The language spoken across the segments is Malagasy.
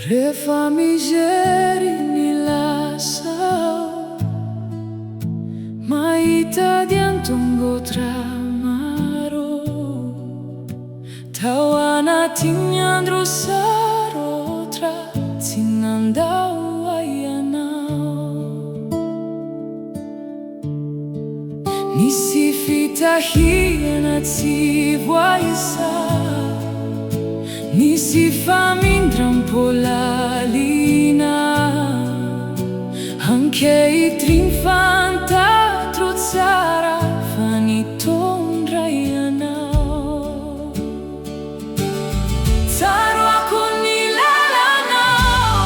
Rehefa mijery ny lasa mahita dian-tongotra maro tao anatin'ny andro sarotra tsy nandao ianao. Nisy fitahiana tsy voaisa, nisy famindram-bolalina, ankehitriny fantatro tsara fa nitondra ianao. Tsaroako ny lalanao,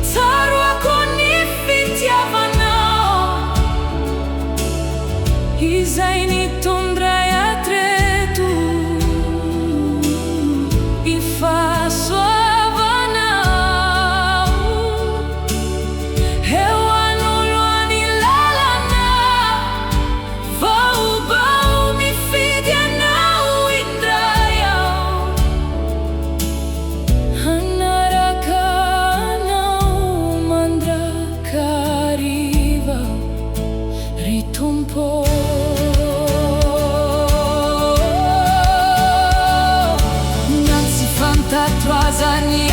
tsaroako ny fitiavanao, izay nitondray hatreto ifahasoavanao. Eo anoloan'ny lalana vaovao mifidy anao indray aho, hanaraka anao mandrakariva ry tompo. Fantatro aza ny